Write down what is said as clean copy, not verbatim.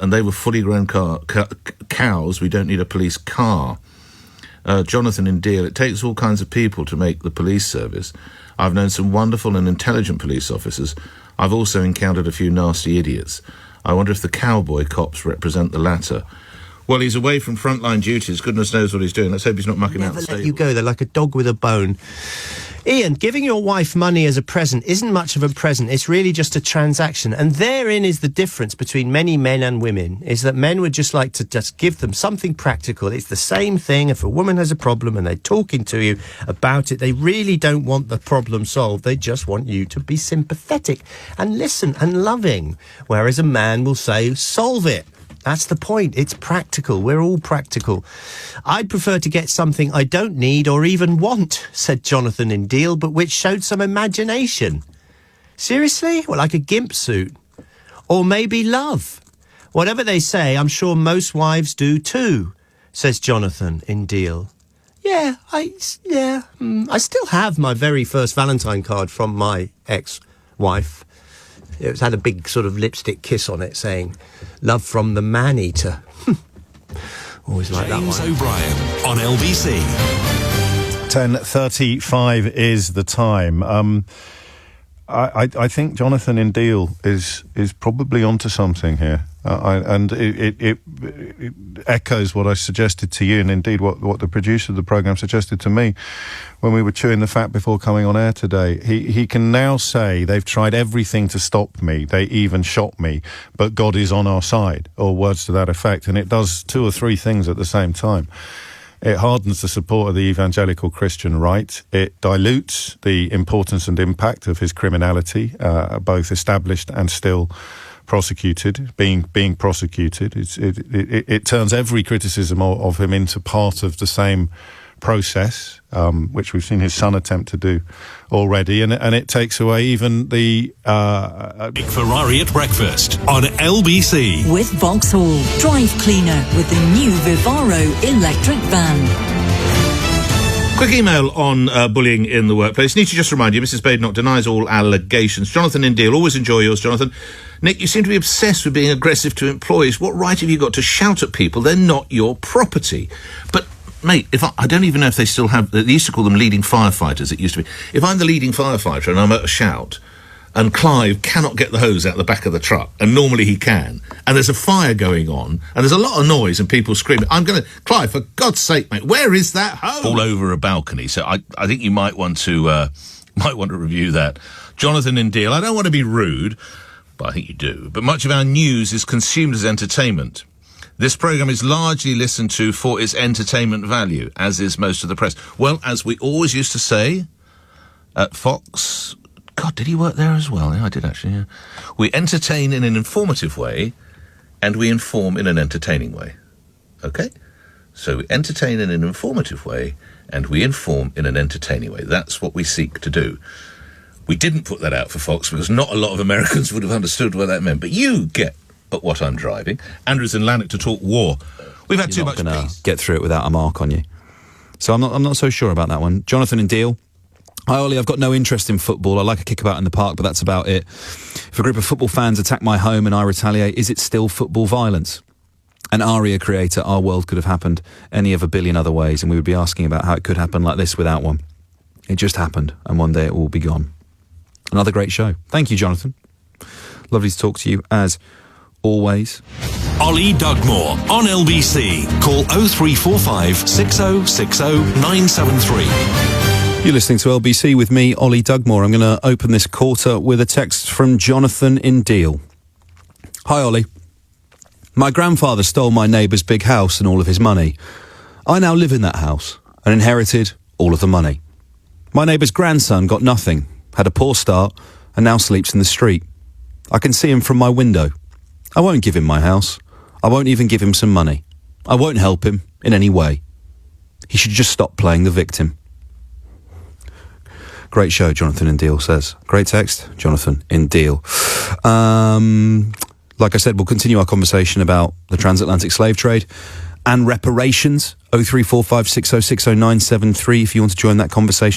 and they were fully grown cows. We don't need a police car. Jonathan in Deal, it takes all kinds of people to make the police service. I've known some wonderful and intelligent police officers. I've also encountered a few nasty idiots. I wonder if the cowboy cops represent the latter. Well, he's away from frontline duties. Goodness knows what he's doing. Let's hope he's not mucking out the stable. Never let you go. They're like a dog with a bone. Ian, giving your wife money as a present isn't much of a present. It's really just a transaction. And therein is the difference between many men and women, is that men would just like to just give them something practical. It's the same thing. If a woman has a problem and they're talking to you about it, they really don't want the problem solved. They just want you to be sympathetic and listen and loving. Whereas a man will say, solve it. That's the point. It's practical. We're all practical. I'd prefer to get something I don't need or even want, said Jonathan in Deal, but which showed some imagination. Seriously? Well, like a gimp suit. Or maybe love. Whatever they say, I'm sure most wives do too, says Jonathan in Deal. I still have my very first Valentine card from my ex-wife. It had a big sort of lipstick kiss on it saying, love from the man-eater. Always like that one. James O'Brien on LBC. 10:35 is the time. I think Jonathan in Deal is probably onto something here. And it echoes what I suggested to you, and indeed what the producer of the programme suggested to me when we were chewing the fat before coming on air today. He can now say, they've tried everything to stop me, they even shot me, but God is on our side, or words to that effect. And it does two or three things at the same time. It hardens the support of the evangelical Christian right. It dilutes the importance and impact of his criminality, both established and still prosecuted, being prosecuted. It turns every criticism of him into part of the same process, which we've seen his son attempt to do already, and it takes away even the Big Ferrari at breakfast on LBC with Vauxhall Drive Cleaner with the new Vivaro electric van. Quick email on bullying in the workplace. Need to just remind you, Mrs. Badenoch denies all allegations. Jonathan in Deal, always enjoy yours, Jonathan. Nick, you seem to be obsessed with being aggressive to employees. What right have you got to shout at people? They're not your property. But, mate, I don't even know if they still have... They used to call them leading firefighters, it used to be. If I'm the leading firefighter and I'm at a shout, and Clive cannot get the hose out the back of the truck, and normally he can, and there's a fire going on, and there's a lot of noise and people screaming, Clive, for God's sake, mate, where is that hose? All over a balcony, so I think you might want to review that. Jonathan in Deal, I don't want to be rude, but I think you do. But much of our news is consumed as entertainment. This programme is largely listened to for its entertainment value, as is most of the press. Well, as we always used to say at Fox... God, did he work there as well? Yeah, I did actually, yeah. We entertain in an informative way, and we inform in an entertaining way. Okay? So we entertain in an informative way, and we inform in an entertaining way. That's what we seek to do. We didn't put that out for Fox because not a lot of Americans would have understood what that meant. But you get at what I'm driving. Andrew's in Lanark to talk war. We've had too much peace. You're not going to get through it without a mark on you. So I'm not so sure about that one. Jonathan in Deal. Hi, Ollie, I've got no interest in football. I like a kickabout in the park, but that's about it. If a group of football fans attack my home and I retaliate, is it still football violence? An Aria creator, our world could have happened any of a billion other ways, and we would be asking about how it could happen like this without one. It just happened, and one day it will be gone. Another great show. Thank you, Jonathan. Lovely to talk to you, as always. Ollie Dugmore on LBC. Call 0345 6060 973. You're listening to LBC with me, Ollie Dugmore. I'm going to open this quarter with a text from Jonathan in Deal. Hi, Ollie. My grandfather stole my neighbour's big house and all of his money. I now live in that house and inherited all of the money. My neighbour's grandson got nothing, had a poor start, and now sleeps in the street. I can see him from my window. I won't give him my house. I won't even give him some money. I won't help him in any way. He should just stop playing the victim. Great show, Jonathan in Deal says. Great text, Jonathan in Deal. Like I said, we'll continue our conversation about the transatlantic slave trade and reparations. 0345 6060 973 if you want to join that conversation.